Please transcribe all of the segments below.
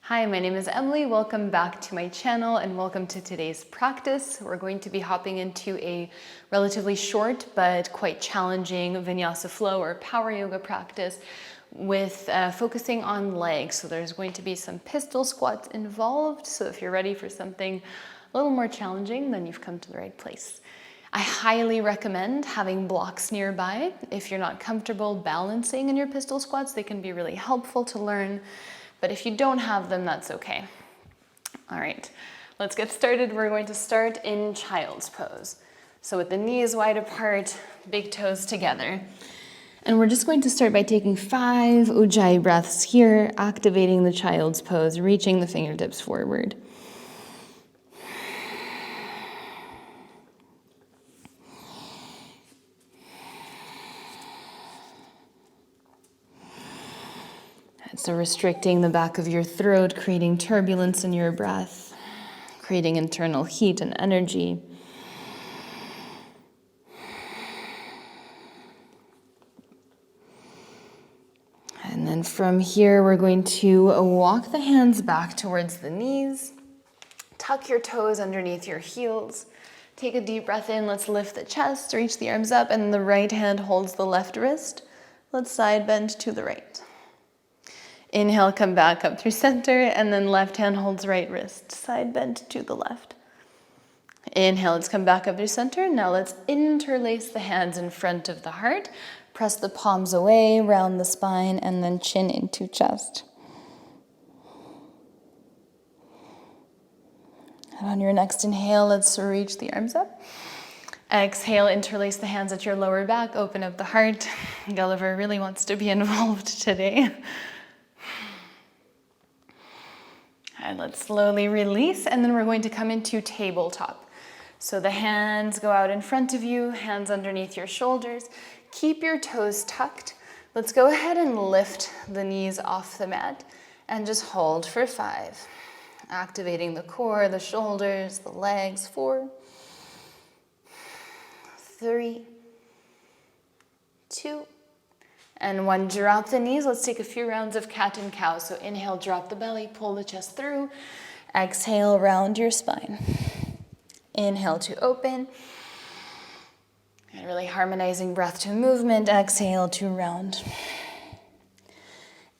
Hi, my name is Emily. Welcome back to my channel and welcome to today's practice. We're going to be hopping into a relatively short but quite challenging vinyasa flow or power yoga practice with focusing on legs. So there's going to be some pistol squats involved. So if you're ready for something a little more challenging, then you've come to the right place. I highly recommend having blocks nearby. If you're not comfortable balancing in your pistol squats, they can be really helpful to learn. But if you don't have them, that's okay. All right, let's get started. We're going to start in child's pose. So with the knees wide apart, big toes together. And we're just going to start by taking 5 ujjayi breaths here, activating the child's pose, reaching the fingertips forward. So restricting the back of your throat, creating turbulence in your breath, creating internal heat and energy. And then from here, we're going to walk the hands back towards the knees. Tuck your toes underneath your heels. Take a deep breath in. Let's lift the chest, reach the arms up, and the right hand holds the left wrist. Let's side bend to the right. Inhale, come back up through center, and then left hand holds right wrist, side bend to the left. Inhale, let's come back up through center. Now let's interlace the hands in front of the heart. Press the palms away, round the spine, and then chin into chest. And on your next inhale, let's reach the arms up. Exhale, interlace the hands at your lower back, open up the heart. Gulliver really wants to be involved today. And let's slowly release, and then we're going to come into tabletop. So the hands go out in front of you, hands underneath your shoulders. Keep your toes tucked. Let's go ahead and lift the knees off the mat and just hold for 5. Activating the core, the shoulders, the legs. 4, 3, 2, and 1. Drop the knees. Let's take a few rounds of cat and cow. So inhale, drop the belly, pull the chest through. Exhale, round your spine. Inhale to open. And really harmonizing breath to movement. Exhale to round.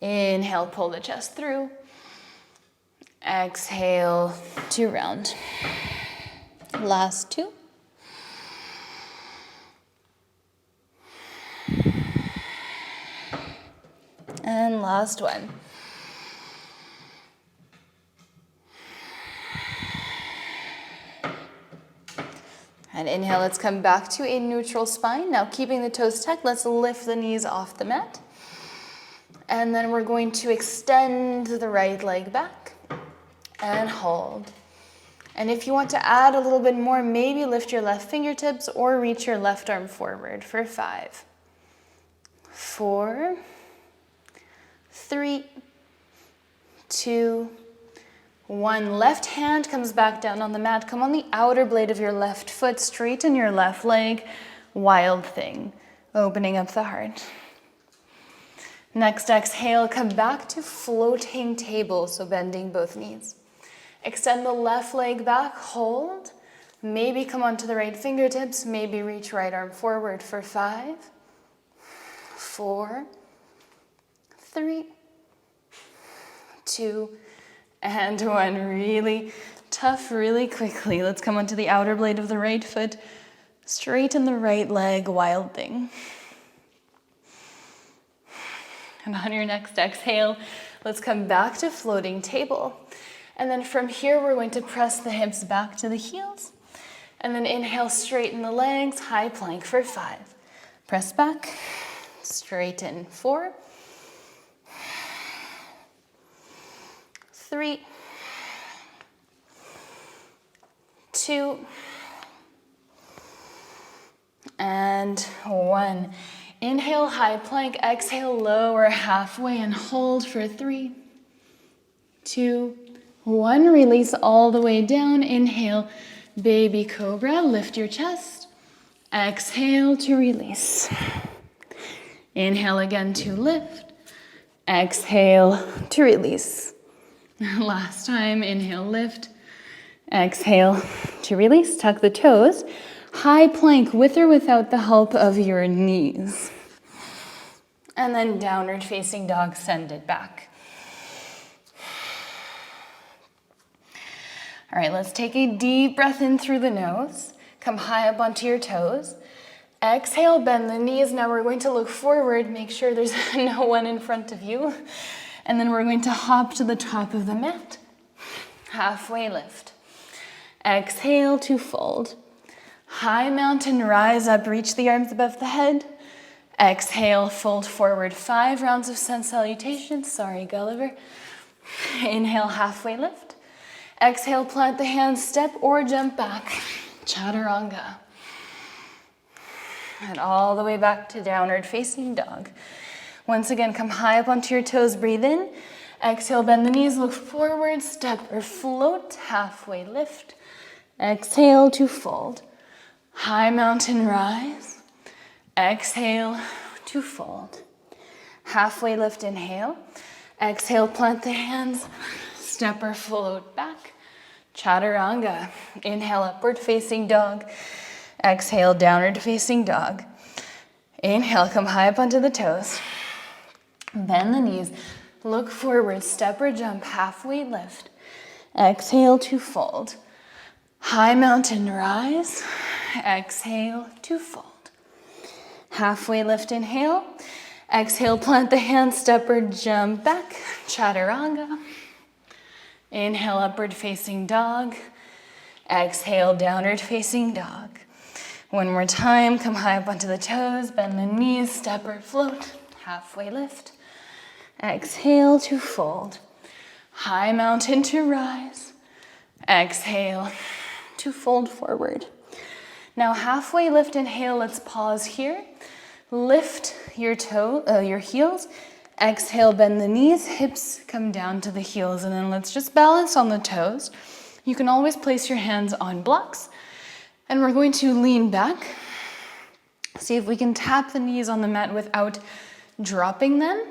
Inhale, pull the chest through. Exhale to round. Last 2. And last 1. And inhale, let's come back to a neutral spine. Now keeping the toes tucked, let's lift the knees off the mat. And then we're going to extend the right leg back and hold. And if you want to add a little bit more, maybe lift your left fingertips or reach your left arm forward for 5, 4, 3, 2, 1. Left hand comes back down on the mat. Come on the outer blade of your left foot, straighten your left leg. Wild thing, opening up the heart. Next exhale, come back to floating table, so bending both knees. Extend the left leg back, hold. Maybe come onto the right fingertips, maybe reach right arm forward for 5, 4, 3, 2, and 1. Really tough, really quickly. Let's come onto the outer blade of the right foot. Straighten the right leg, wild thing. And on your next exhale, let's come back to floating table. And then from here, we're going to press the hips back to the heels. And then inhale, straighten the legs, high plank for 5. Press back, straighten. 4, 3, 2, and 1. Inhale, high plank. Exhale, lower halfway and hold for 3, 2, 1. Release all the way down. Inhale, baby cobra. Lift your chest. Exhale to release. Inhale again to lift. Exhale to release. Last time, inhale, lift. Exhale to release, tuck the toes. High plank with or without the help of your knees. And then downward facing dog, send it back. All right, let's take a deep breath in through the nose. Come high up onto your toes. Exhale, bend the knees. Now we're going to look forward. Make sure there's no one in front of you. And then we're going to hop to the top of the mat. Halfway lift. Exhale to fold. High mountain, rise up, reach the arms above the head. Exhale, fold forward. 5 rounds of sun salutations. Sorry, Gulliver. Inhale, halfway lift. Exhale, plant the hands, step or jump back. Chaturanga. And all the way back to downward facing dog. Once again, come high up onto your toes, breathe in. Exhale, bend the knees, look forward, step or float, halfway lift. Exhale to fold. High mountain rise. Exhale to fold. Halfway lift, inhale. Exhale, plant the hands, step or float back. Chaturanga. Inhale, upward facing dog. Exhale, downward facing dog. Inhale, come high up onto the toes. Bend the knees. Look forward, step or jump, halfway lift. Exhale to fold. High mountain rise. Exhale to fold. Halfway lift, inhale. Exhale, plant the hands, step or jump back. Chaturanga. Inhale, upward facing dog. Exhale, downward facing dog. One more time, come high up onto the toes, bend the knees, step or float, halfway lift. Exhale to fold. High mountain to rise. Exhale to fold forward. Now halfway lift, inhale, let's pause here. Lift your heels. Exhale, bend the knees, hips come down to the heels, and then let's just balance on the toes. You can always place your hands on blocks. And we're going to lean back. See if we can tap the knees on the mat without dropping them.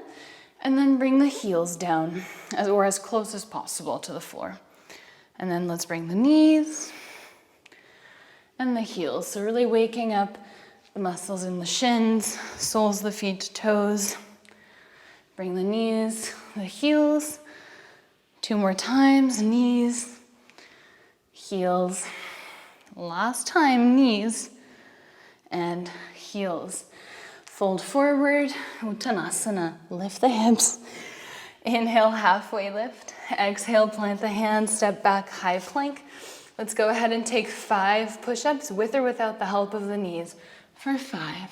And then bring the heels down, or as close as possible to the floor. And then let's bring the knees and the heels. So really waking up the muscles in the shins, soles of the feet, toes. Bring the knees, the heels. 2 more times, knees, heels. Last time, knees and heels. Fold forward, Uttanasana, lift the hips. Inhale, halfway lift. Exhale, plant the hands, step back, high plank. Let's go ahead and take 5 push-ups with or without the help of the knees for 5,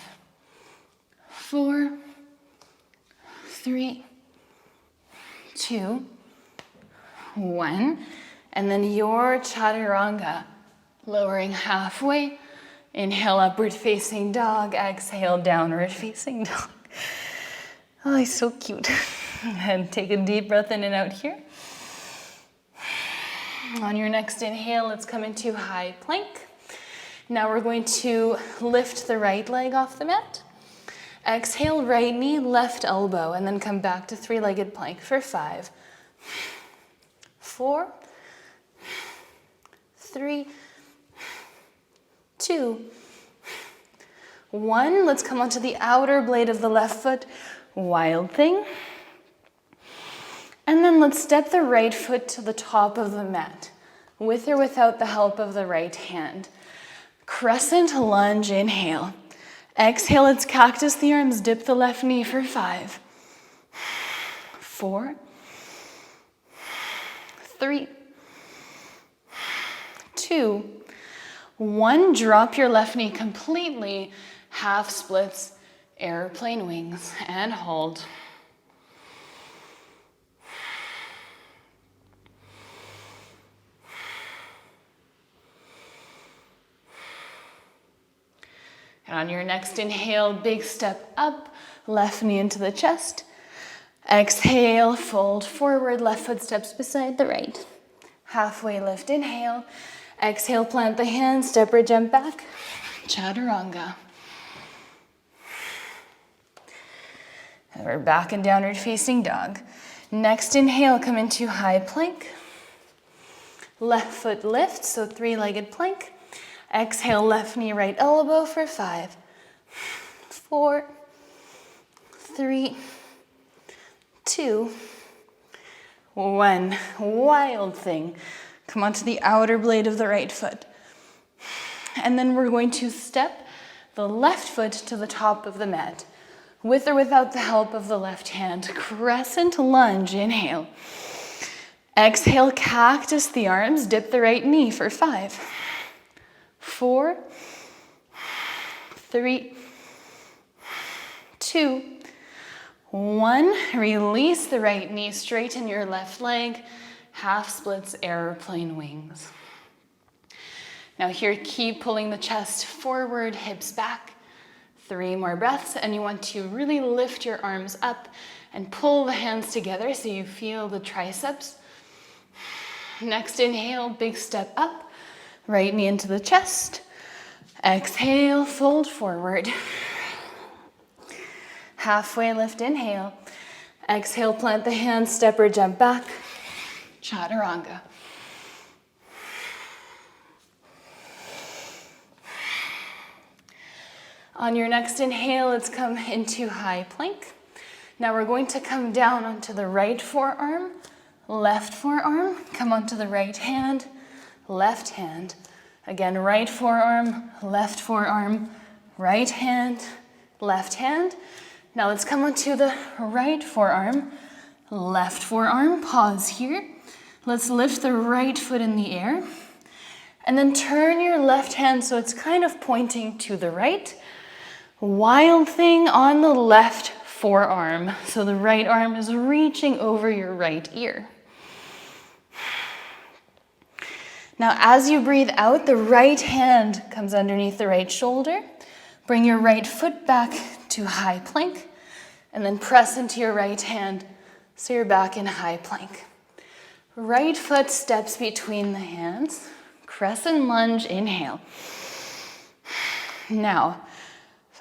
4, 3, 2, 1. And then your chaturanga. Lowering halfway. Inhale, upward facing dog. Exhale, downward facing dog. Oh, he's so cute. And take a deep breath in and out here. On your next inhale, let's come into high plank. Now we're going to lift the right leg off the mat. Exhale, right knee, left elbow, and then come back to 3-legged plank for 5, 4, 3, 2, 1. Let's come onto the outer blade of the left foot, wild thing. And then let's step the right foot to the top of the mat, with or without the help of the right hand. Crescent lunge, inhale. Exhale, let's cactus the arms, dip the left knee for 5, 4, 3, 2, 1. Drop your left knee completely, half splits, airplane wings, and hold. And on your next inhale, big step up, left knee into the chest. Exhale, fold forward, left foot steps beside the right. Halfway lift, inhale. Exhale, plant the hands, step or jump back. Chaturanga. And we're back in downward facing dog. Next inhale, come into high plank. Left foot lift, so three-legged plank. Exhale, left knee, right elbow for 5, 4, 3, 2, 1. Wild thing. Come onto the outer blade of the right foot. And then we're going to step the left foot to the top of the mat, with or without the help of the left hand. Crescent lunge, inhale. Exhale, cactus the arms, dip the right knee for 5, 4, 3, 2, 1. Release the right knee, straighten your left leg, half splits, airplane wings. Now here, keep pulling the chest forward, hips back. 3 more breaths, and you want to really lift your arms up and pull the hands together so you feel the triceps. Next inhale, big step up, right knee into the chest. Exhale, fold forward. Halfway lift, inhale. Exhale, plant the hands, step or jump back. Chaturanga. On your next inhale, let's come into high plank. Now we're going to come down onto the right forearm, left forearm, come onto the right hand, left hand. Again, right forearm, right hand, left hand. Now let's come onto the right forearm, left forearm, pause here. Let's lift the right foot in the air. And then turn your left hand so it's kind of pointing to the right. Wild thing on the left forearm. So the right arm is reaching over your right ear. Now as you breathe out, the right hand comes underneath the right shoulder. Bring your right foot back to high plank, and then press into your right hand so you're back in high plank. Right foot steps between the hands. Crescent lunge, inhale. Now,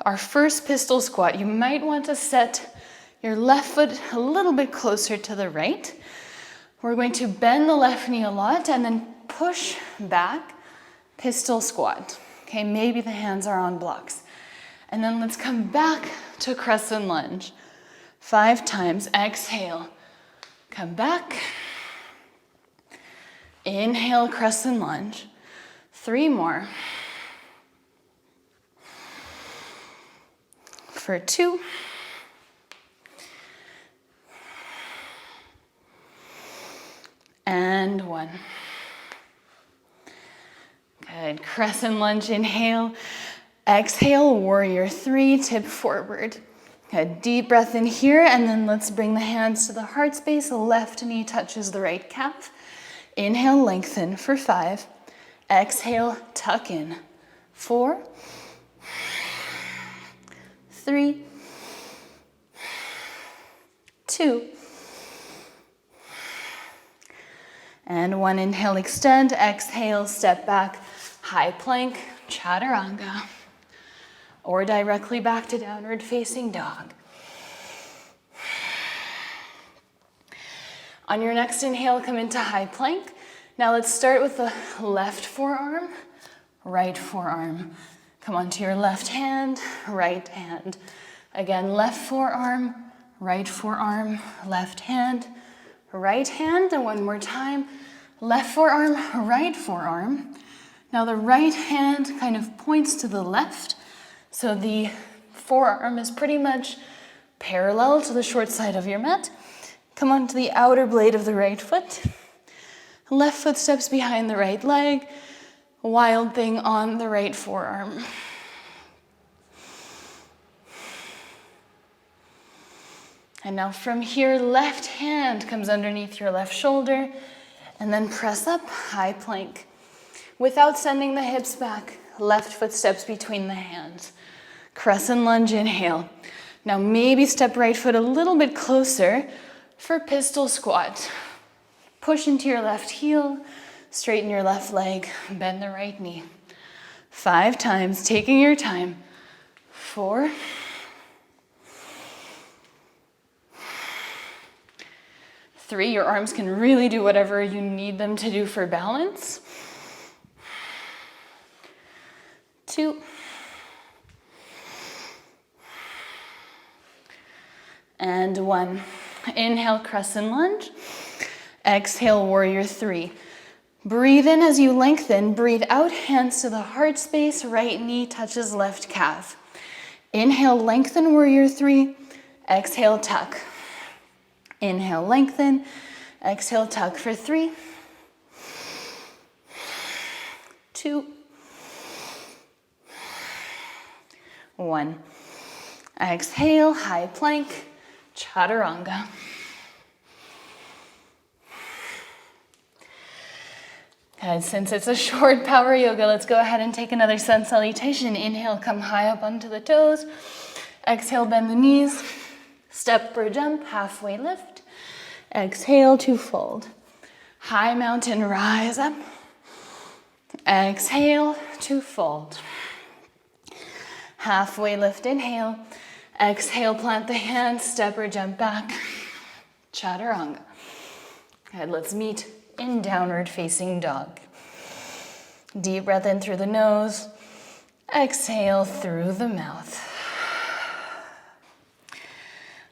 our first pistol squat, you might want to set your left foot a little bit closer to the right. We're going to bend the left knee a lot and then push back, pistol squat. Okay, maybe the hands are on blocks. And then let's come back to crescent lunge. 5 times, exhale, come back. Inhale, crescent lunge. 3 more. For 2. And 1. Good, crescent lunge, inhale. Exhale, warrior 3, tip forward. A deep breath in here, and then let's bring the hands to the heart space. The left knee touches the right calf. Inhale, lengthen for 5. Exhale, tuck in. 4, 3, 2, and 1. Inhale, extend. Exhale, step back, high plank, chaturanga, or directly back to downward facing dog. On your next inhale, come into high plank. Now let's start with the left forearm, right forearm. Come onto your left hand, right hand. Again, left forearm, left hand, right hand. And one more time, left forearm, right forearm. Now the right hand kind of points to the left. So the forearm is pretty much parallel to the short side of your mat. Come onto the outer blade of the right foot. Left foot steps behind the right leg. Wild thing on the right forearm. And now from here, left hand comes underneath your left shoulder, and then press up, high plank. Without sending the hips back, left foot steps between the hands. Crescent lunge, inhale. Now maybe step right foot a little bit closer for pistol squat. Push into your left heel, straighten your left leg, bend the right knee. 5 times, taking your time. 4, 3. Your arms can really do whatever you need them to do for balance. 2. And 1. Inhale, crescent lunge. Exhale, warrior 3. Breathe in as you lengthen. Breathe out, hands to the heart space. Right knee touches left calf. Inhale, lengthen, warrior 3. Exhale, tuck. Inhale, lengthen. Exhale, tuck for 3. 2. 1. Exhale, high plank, chaturanga. And since it's a short power yoga, let's go ahead and take another sun salutation. Inhale, come high up onto the toes. Exhale, bend the knees. Step or jump, halfway lift. Exhale to fold. High mountain, rise up. Exhale to fold. Halfway lift, inhale. Exhale, plant the hands, step or jump back. Chaturanga. Good, let's meet in downward facing dog. Deep breath in through the nose. Exhale through the mouth.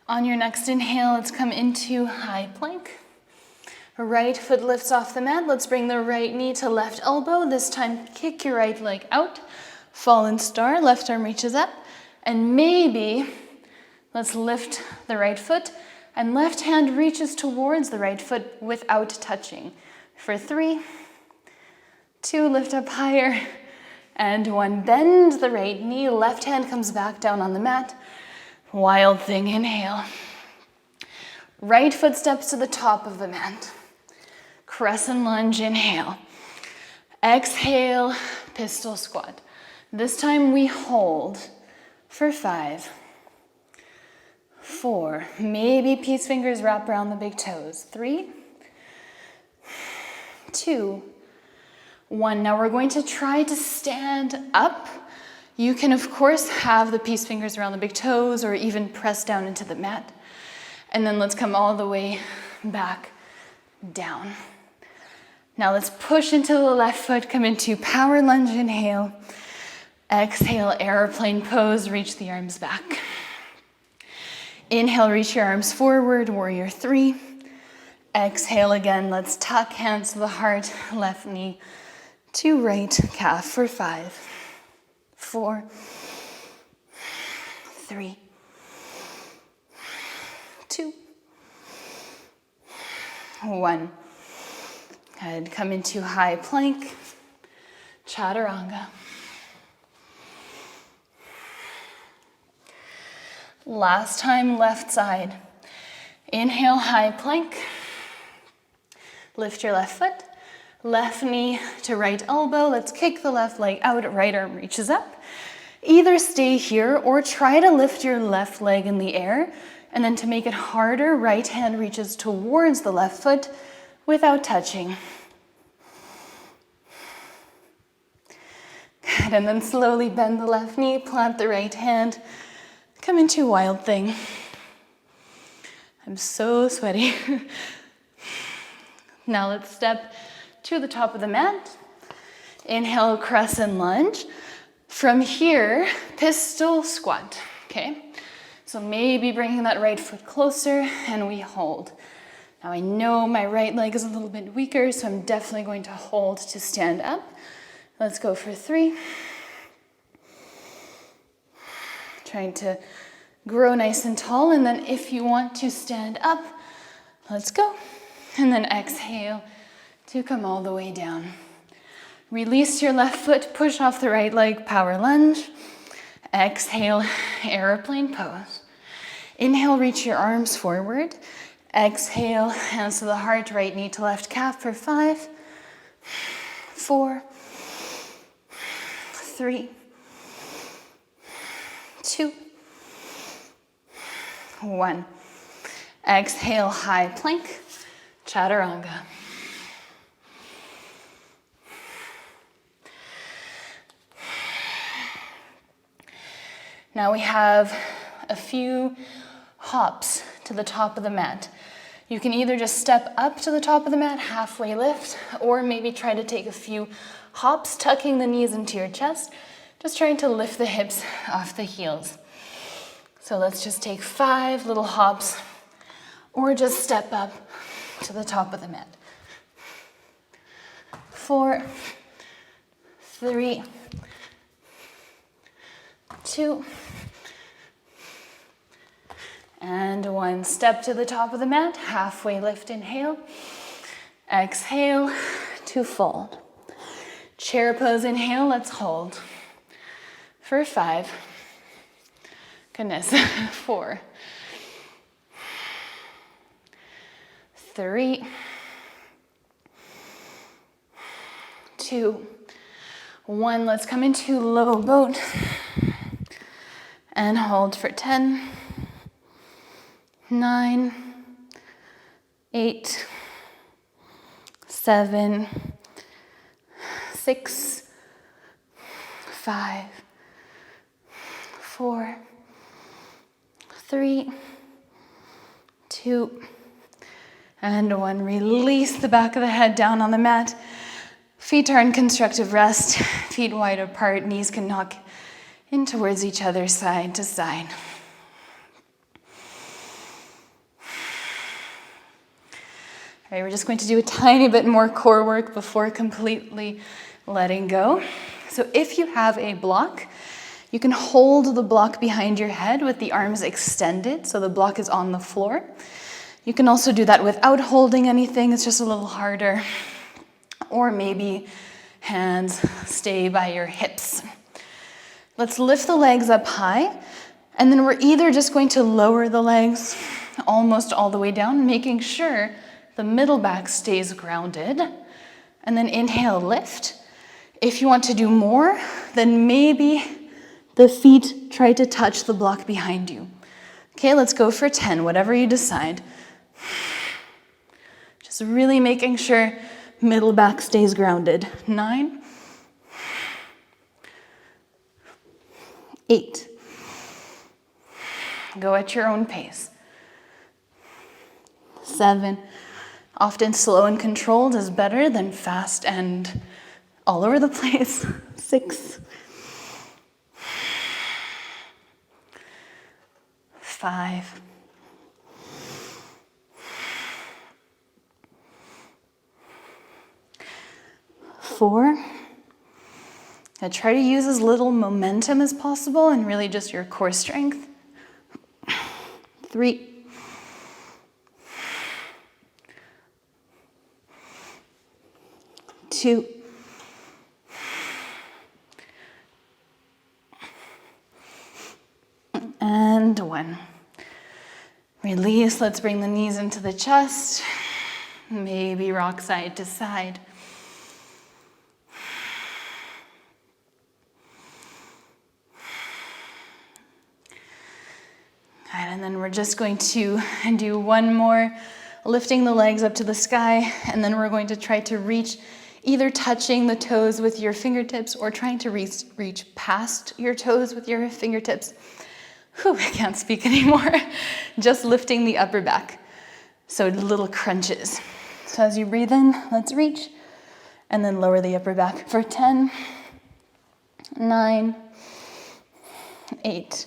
On your next inhale, let's come into high plank. Right foot lifts off the mat. Let's bring the right knee to left elbow. This time, kick your right leg out. Fallen star, left arm reaches up. And maybe let's lift the right foot and left hand reaches towards the right foot without touching. For 3, 2, lift up higher, and 1, bend the right knee. Left hand comes back down on the mat. Wild thing, inhale. Right foot steps to the top of the mat. Crescent lunge, inhale. Exhale, pistol squat. This time we hold for 5, 4, maybe peace fingers wrap around the big toes. 3, 2, 1. Now we're going to try to stand up. You can, of course, have the peace fingers around the big toes or even press down into the mat. And then let's come all the way back down. Now let's push into the left foot, come into power lunge, inhale. Exhale, airplane pose, reach the arms back. Inhale, reach your arms forward, warrior 3. Exhale again, let's tuck, hands to the heart, left knee to right calf for 5, 4, 3, 2, 1. Good, come into high plank, chaturanga. Last time, left side. Inhale, high plank. Lift your left foot. Left knee to right elbow. Let's kick the left leg out. Right arm reaches up. Either stay here or try to lift your left leg in the air. And then to make it harder, right hand reaches towards the left foot without touching. Good, and then slowly bend the left knee, plant the right hand. Come into wild thing. I'm so sweaty. Now let's step to the top of the mat. Inhale, crescent lunge. From here, pistol squat, okay? So maybe bringing that right foot closer and we hold. Now I know my right leg is a little bit weaker, so I'm definitely going to hold to stand up. Let's go for 3. Trying to grow nice and tall, and then if you want to stand up, let's go. And then exhale to come all the way down. Release your left foot, push off the right leg, power lunge. Exhale, airplane pose. Inhale, reach your arms forward. Exhale, hands to the heart, right knee to left calf for 5, 4, 3, 2, 1. Exhale, high plank, chaturanga. Now we have a few hops to the top of the mat. You can either just step up to the top of the mat, halfway lift, or maybe try to take a few hops, tucking the knees into your chest, just trying to lift the hips off the heels. So let's just take 5 little hops, or just step up to the top of the mat. 4, 3, 2, and 1. Step to the top of the mat, halfway lift, inhale. Exhale to fold. Chair pose, inhale, let's hold. For 5. Goodness, 4. 3. 2. 1. Let's come into low boat and hold for 10. 9, 8, 7, 6, 5, 4, 3, 2, and 1. Release the back of the head down on the mat. Feet are in constructive rest. Feet wide apart. Knees can knock in towards each other, side to side. All right, we're just going to do a tiny bit more core work before completely letting go. So if you have a block, you can hold the block behind your head with the arms extended, so the block is on the floor. You can also do that without holding anything, it's just a little harder. Or maybe hands stay by your hips. Let's lift the legs up high, and then we're either just going to lower the legs almost all the way down, making sure the middle back stays grounded, and then inhale, lift. If you want to do more, then maybe the feet try to touch the block behind you. Okay, let's go for 10, whatever you decide. Just really making sure middle back stays grounded. 9, 8. Go at your own pace. 7. Often slow and controlled is better than fast and all over the place. 6. 5. 4. Now try to use as little momentum as possible and really just your core strength. 3. 2. And 1. Release. Let's bring the knees into the chest. Maybe rock side to side. And then we're just going to do one more, lifting the legs up to the sky, and then we're going to try to reach, either touching the toes with your fingertips or trying to reach past your toes with your fingertips. Whew, I can't speak anymore. Just lifting the upper back. So little crunches. So as you breathe in, let's reach, and then lower the upper back for 10, 9, 8,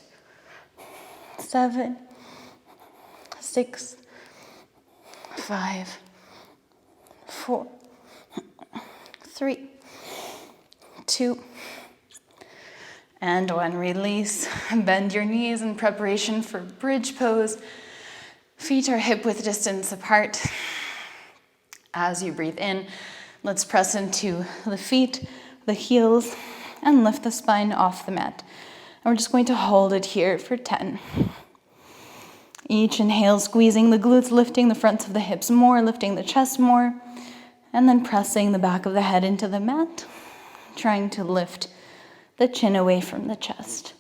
7, 6, 5, 4, 3, 2, and 1. Release. Bend your knees in preparation for bridge pose. Feet are hip width distance apart. As you breathe in, let's press into the feet, the heels, and lift the spine off the mat. And we're just going to hold it here for 10. Each inhale, squeezing the glutes, lifting the fronts of the hips more, lifting the chest more, and then pressing the back of the head into the mat, trying to lift the chin away from the chest.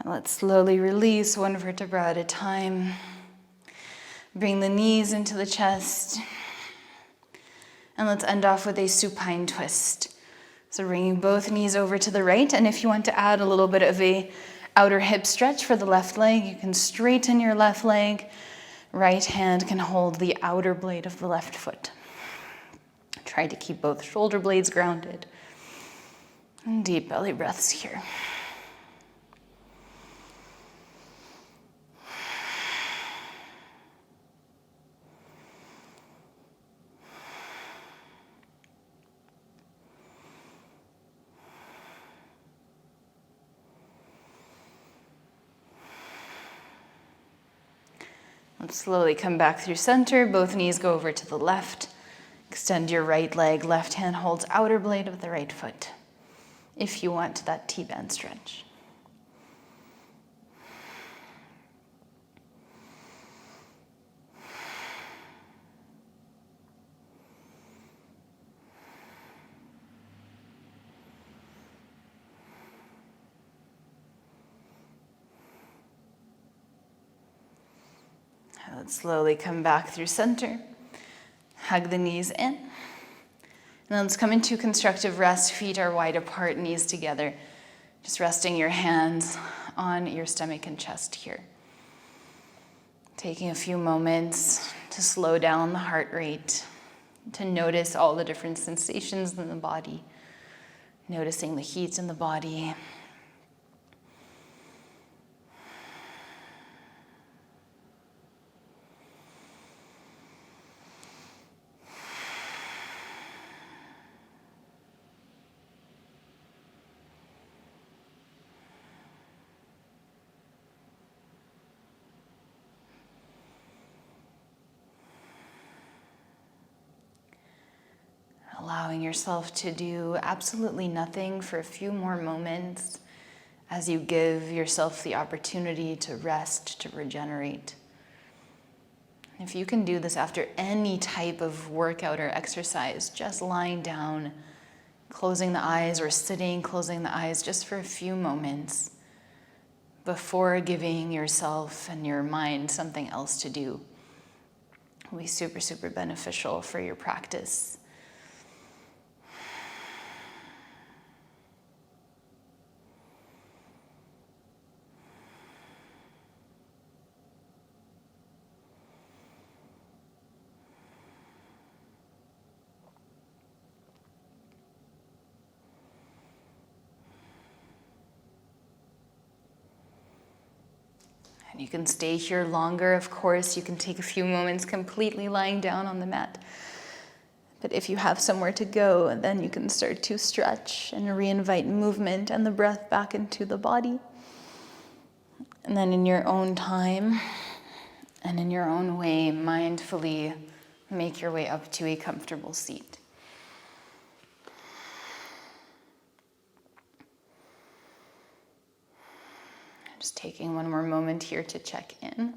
Let's slowly release one vertebra at a time. Bring the knees into the chest. And let's end off with a supine twist. So bringing both knees over to the right. And if you want to add a little bit of a outer hip stretch for the left leg, you can straighten your left leg. Right hand can hold the outer blade of the left foot. Try to keep both shoulder blades grounded. And deep belly breaths here. Let's slowly come back through center. Both knees go over to the left. Extend your right leg. Left hand holds outer blade of the right foot. If you want that T-band stretch. Let's slowly come back through center. Hug the knees in. And then let's come into constructive rest. Feet are wide apart, knees together. Just resting your hands on your stomach and chest here. Taking a few moments to slow down the heart rate, to notice all the different sensations in the body, noticing the heat in the body. Allowing yourself to do absolutely nothing for a few more moments as you give yourself the opportunity to rest, to regenerate. If you can do this after any type of workout or exercise, just lying down, closing the eyes, or sitting, closing the eyes just for a few moments before giving yourself and your mind something else to do, will be super, super beneficial for your practice. And you can stay here longer, of course. You can take a few moments completely lying down on the mat. But if you have somewhere to go, then you can start to stretch and reinvite movement and the breath back into the body. And then in your own time and in your own way, mindfully make your way up to a comfortable seat. Just taking one more moment here to check in. And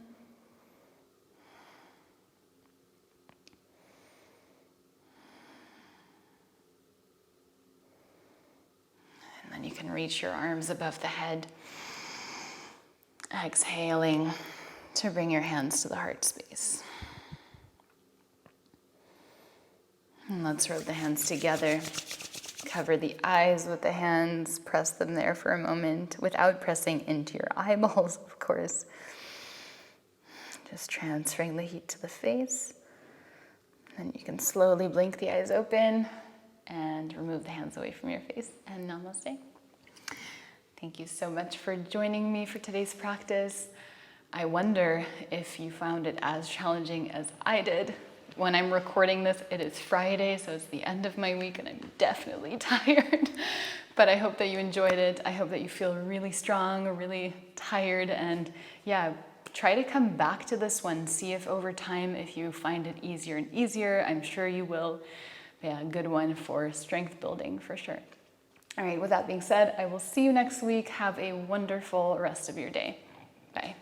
then you can reach your arms above the head. Exhaling to bring your hands to the heart space. And let's rub the hands together. Cover the eyes with the hands, press them there for a moment without pressing into your eyeballs, of course. Just transferring the heat to the face. Then you can slowly blink the eyes open and remove the hands away from your face. And namaste. Thank you so much for joining me for today's practice. I wonder if you found it as challenging as I did. When I'm recording this, it is Friday, so it's the end of my week, and I'm definitely tired. But I hope that you enjoyed it. I hope that you feel really strong, really tired, and yeah, try to come back to this one. See if over time, if you find it easier and easier, I'm sure you will. Yeah, a good one for strength building for sure. All right, with that being said, I will see you next week. Have a wonderful rest of your day. Bye.